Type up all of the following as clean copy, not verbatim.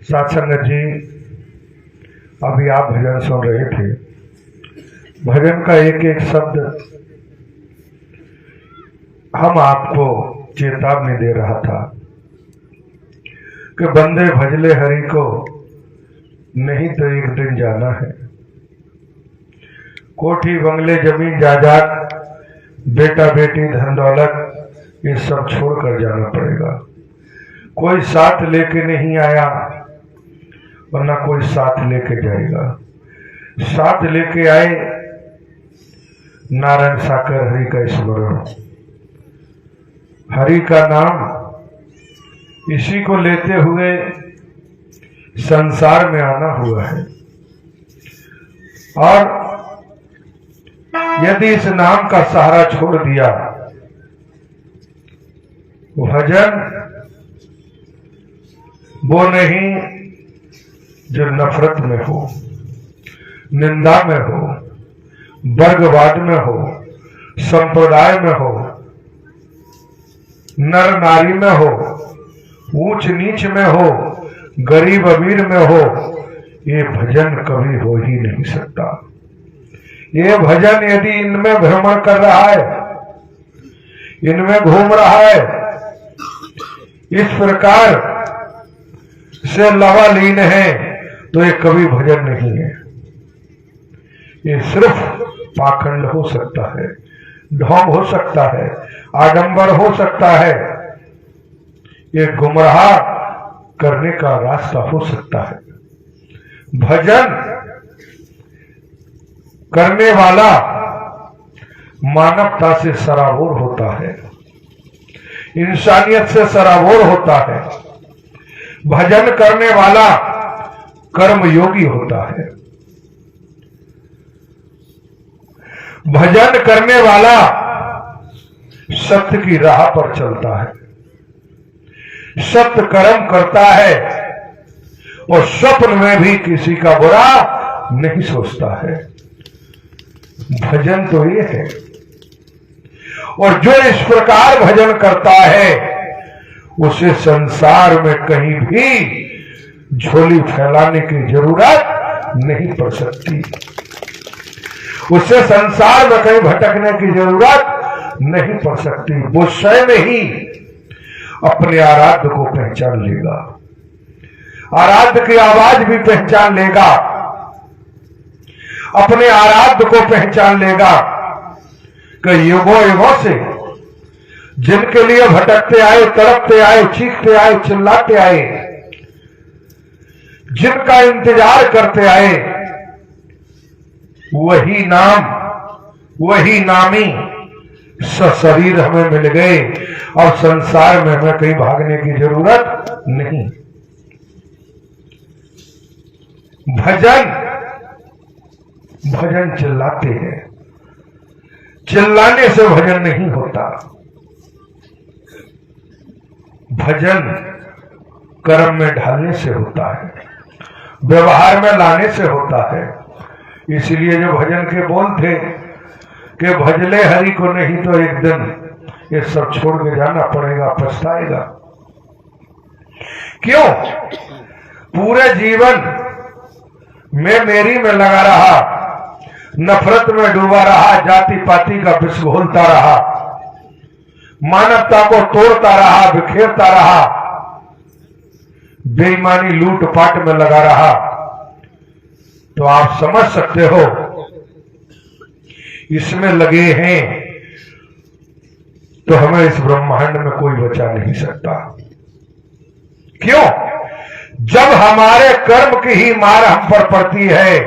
सत्संग जी, अभी आप भजन सुन रहे थे। भजन का एक एक शब्द हम आपको चेतावनी दे रहा था कि बंदे भजले हरि को, नहीं तो एक दिन जाना है। कोठी बंगले जमीन जायदाद बेटा बेटी धन दौलत ये सब छोड़कर जाना पड़ेगा। कोई साथ लेके नहीं आया और ना कोई साथ लेके जाएगा। साथ लेके आए नारायण साकर हरि का स्मरण, हरि का नाम, इसी को लेते हुए संसार में आना हुआ है। और यदि इस नाम का सहारा छोड़ दिया, भजन वो नहीं जो नफरत में हो, निंदा में हो, वर्गवाद में हो, संप्रदाय में हो, नर नारी में हो, ऊंच नीच में हो, गरीब अमीर में हो, ये भजन कभी हो ही नहीं सकता। ये भजन यदि इनमें भ्रमण कर रहा है, इनमें घूम रहा है, इस प्रकार से लवालीन है, तो ये कभी भजन नहीं है। ये सिर्फ पाखंड हो सकता है, ढोंग हो सकता है, आडंबर हो सकता है, ये गुमराह करने का रास्ता हो सकता है। भजन करने वाला मानवता से सराबोर होता है, इंसानियत से सराबोर होता है। भजन करने वाला कर्मयोगी होता है। भजन करने वाला सत्य की राह पर चलता है, सत्य कर्म करता है और स्वप्न में भी किसी का बुरा नहीं सोचता है। भजन तो ये है। और जो इस प्रकार भजन करता है, उसे संसार में कहीं भी झोली फैलाने की जरूरत नहीं पड़ सकती। उसे संसार में कहीं भटकने की जरूरत नहीं पड़ सकती। वो स्वयं ही अपने आराध्य को पहचान लेगा, आराध्य की आवाज भी पहचान लेगा, अपने आराध्य को पहचान लेगा कि युगों युगों से जिनके लिए भटकते आए, तड़पते आए, चीखते आए, चिल्लाते आए, जिनका इंतजार करते आए, वही नाम, वही नामी सशरीर हमें मिल गए और संसार में हमें कहीं भागने की जरूरत नहीं। भजन चिल्लाते हैं, चिल्लाने से भजन नहीं होता। भजन कर्म में ढालने से होता है, व्यवहार में लाने से होता है। इसलिए जो भजन के बोल थे कि भजले हरि को, नहीं तो एक दिन ये सब छोड़ के जाना पड़ेगा, पछताएगा। क्यों? पूरे जीवन में मेरी में लगा रहा, नफरत में डूबा रहा, जाति पाति का विष घोलता रहा, मानवता को तोड़ता रहा, बिखेरता रहा, बेईमानी लूटपाट में लगा रहा, तो आप समझ सकते हो इसमें लगे हैं तो हमें इस ब्रह्मांड में कोई बचा नहीं सकता। क्यों? जब हमारे कर्म की ही मार हम पर पड़ती है,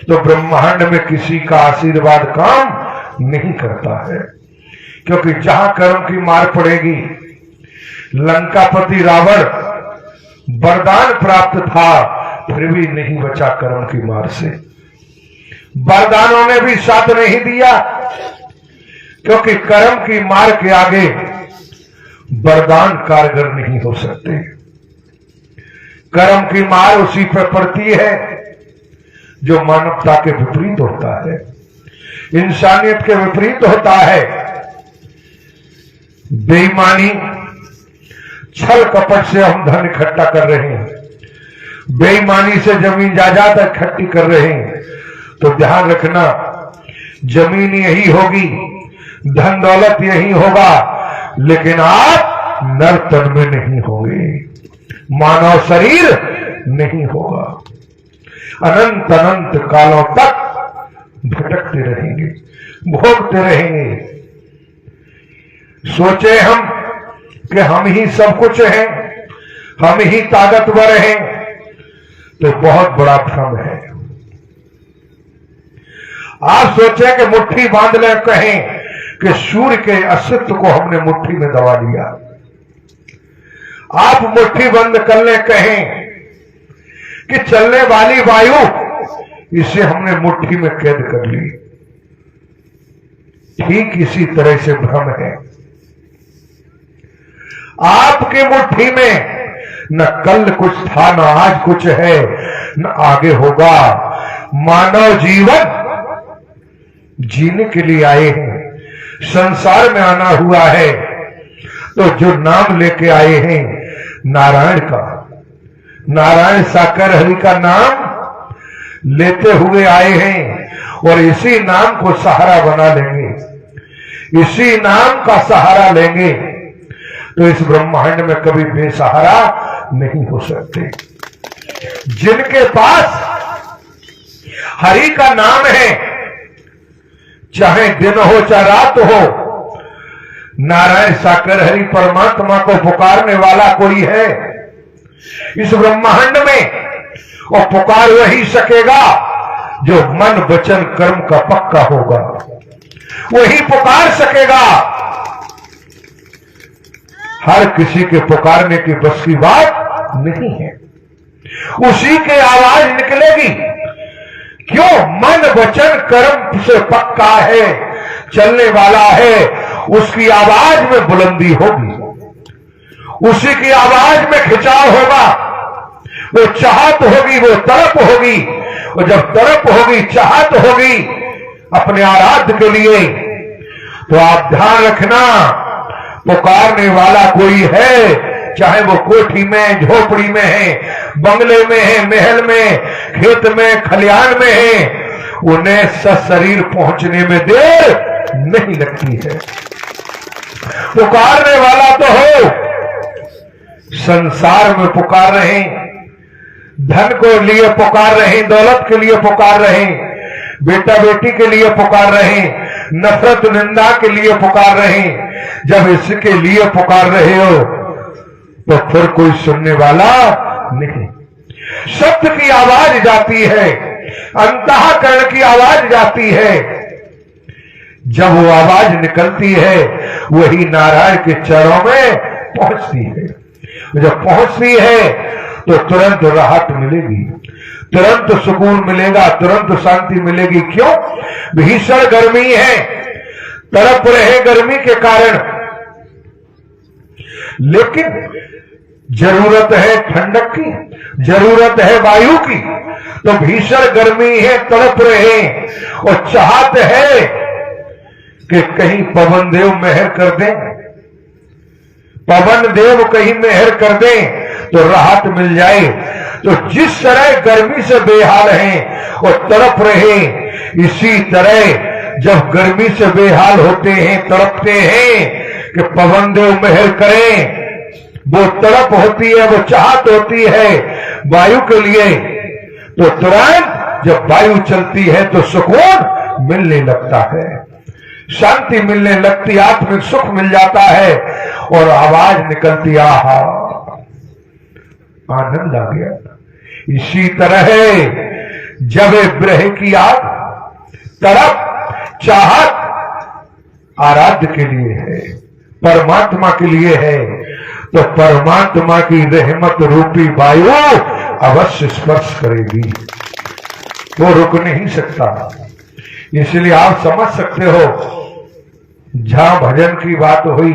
तो ब्रह्मांड में किसी का आशीर्वाद काम नहीं करता है। क्योंकि जहां कर्म की मार पड़ेगी, लंकापति रावण वरदान प्राप्त था, फिर भी नहीं बचा कर्म की मार से। वरदानों ने भी साथ नहीं दिया, क्योंकि कर्म की मार के आगे वरदान कारगर नहीं हो सकते। कर्म की मार उसी पर पड़ती है जो मानवता के विपरीत होता है, इंसानियत के विपरीत होता है। बेईमानी, छल कपट से हम धन इकट्ठा कर रहे हैं, बेईमानी से जमीन जायदाद इकट्ठी कर रहे हैं, तो ध्यान रखना जमीन यही होगी, धन दौलत यही होगा, लेकिन आप नर तन में नहीं होंगे, मानव शरीर नहीं होगा। अनंत अनंत कालों तक भटकते रहेंगे, भोगते रहेंगे। सोचे हम कि हम ही सब कुछ हैं, हम ही ताकतवर हैं, तो बहुत बड़ा भ्रम है। आप सोचे कि मुट्ठी बांध ले, कहें कि सूर्य के अस्तित्व को हमने मुट्ठी में दबा लिया। आप मुट्ठी बंद कर ले, कहें कि चलने वाली वायु, इसे हमने मुट्ठी में कैद कर ली। ठीक इसी तरह से भ्रम है। आपकी मुट्ठी में न कल कुछ था, न आज कुछ है, न आगे होगा। मानव जीवन जीने के लिए आए हैं, संसार में आना हुआ है, तो जो नाम लेके आए हैं नारायण का, नारायण साकर हरि का नाम लेते हुए आए हैं, और इसी नाम को सहारा बना लेंगे, इसी नाम का सहारा लेंगे, तो इस ब्रह्मांड में कभी बेसहारा नहीं हो सकते। जिनके पास हरि का नाम है, चाहे दिन हो चाहे रात हो, नारायण साकर हरि परमात्मा को पुकारने वाला कोई है इस ब्रह्मांड में, और पुकार वही सकेगा जो मन वचन कर्म का पक्का होगा, वही पुकार सकेगा। हर किसी के पुकारने की बस की बात नहीं है, उसी के आवाज निकलेगी। क्यों? मन वचन कर्म से पक्का है, चलने वाला है, उसकी आवाज में बुलंदी होगी, उसी की आवाज में खिंचाव होगा, वो चाहत होगी, वो तड़प होगी, और जब तड़प होगी, चाहत होगी अपने आराध्य के लिए, तो आप ध्यान रखना पुकारने वाला कोई है, चाहे वो कोठी में, झोपड़ी में है, बंगले में है, महल में, खेत में, खलिहान में है, उन्हें सशरीर पहुंचने में देर नहीं लगती है। पुकारने वाला तो हो, संसार में पुकार रहे हैं, धन को लिए पुकार रहे हैं, दौलत के लिए पुकार रहे हैं, बेटा बेटी के लिए पुकार रहे हैं, नफरत निंदा के लिए पुकार रहे हैं। जब इसके लिए पुकार रहे हो तो फिर कोई सुनने वाला नहीं। सत्य की आवाज जाती है, अंतःकरण की आवाज जाती है, जब वो आवाज निकलती है वही नारायण के चरणों में पहुंचती है। जब पहुंचती है तो तुरंत राहत मिलेगी, तुरंत सुकून मिलेगा, तुरंत शांति मिलेगी। क्यों? भीषण गर्मी है, तड़प रहे गर्मी के कारण, लेकिन जरूरत है ठंडक की, जरूरत है वायु की, तो भीषण गर्मी है, तड़प रहे, और चाहत है कि कहीं पवन देव मेहर कर दें, पवन देव कहीं मेहर कर दें तो राहत मिल जाए। तो जिस तरह गर्मी से बेहाल हैं और तड़प रहे, इसी तरह जब गर्मी से बेहाल होते हैं, तड़पते हैं कि पवन देव मेहर करें, वो तड़प होती है, वो चाहत होती है वायु के लिए, तो तुरंत जब वायु चलती है तो सुकून मिलने लगता है, शांति मिलने लगती, आत्मिक सुख मिल जाता है, और आवाज निकलती, आहा आनंद आ गया। इसी तरह जब विरह की आग, तड़प, चाहत आराध्य के लिए है, परमात्मा के लिए है, तो परमात्मा की रहमत रूपी वायु अवश्य स्पर्श करेगी, वो रुक नहीं सकता। इसलिए आप समझ सकते हो, जहां भजन की बात हुई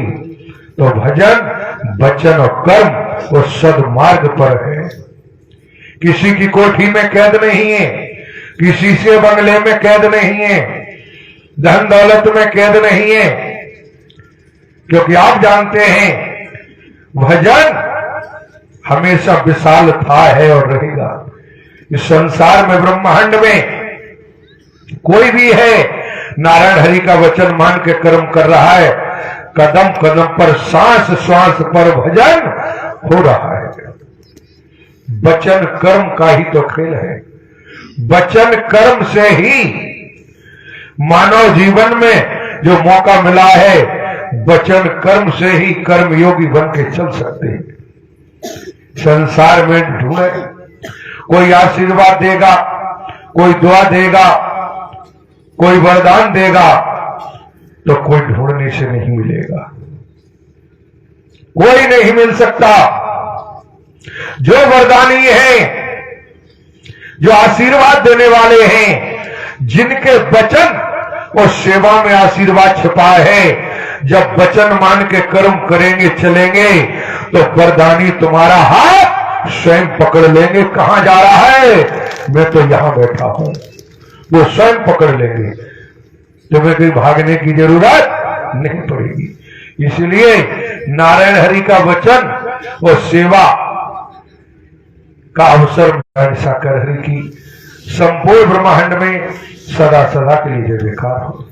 तो भजन, वचन और कर्म वो सद्मार्ग पर है। किसी की कोठी में कैद नहीं है, किसी से बंगले में कैद नहीं है, धन दौलत में कैद नहीं है, क्योंकि आप जानते हैं भजन हमेशा विशाल था, है और रहेगा। इस संसार में, ब्रह्मांड में कोई भी है, नारायण हरि का वचन मान के कर्म कर रहा है। कदम कदम पर, सांस श्वास पर भजन हो रहा है। वचन कर्म का ही तो खेल है। वचन कर्म से ही मानव जीवन में जो मौका मिला है, वचन कर्म से ही कर्म योगी बन के चल सकते हैं। संसार में ढूंढे, कोई आशीर्वाद देगा, कोई दुआ देगा, कोई वरदान देगा, तो कोई ढूंढने से नहीं मिलेगा। कोई नहीं मिल सकता। जो वरदानी है, जो आशीर्वाद देने वाले हैं, जिनके वचन और सेवा में आशीर्वाद छिपा है, जब वचन मान के कर्म करेंगे, चलेंगे, तो वरदानी तुम्हारा हाथ स्वयं पकड़ लेंगे। कहां जा रहा है? मैं तो यहां बैठा हूं। वो स्वयं पकड़ लेंगे, तुम्हें कहीं भागने की जरूरत नहीं पड़ेगी। इसलिए नारायण हरि का वचन और सेवा का अवसर साकर हरि की संपूर्ण ब्रह्मांड में सदा सदा के लिए जय जयकार हो।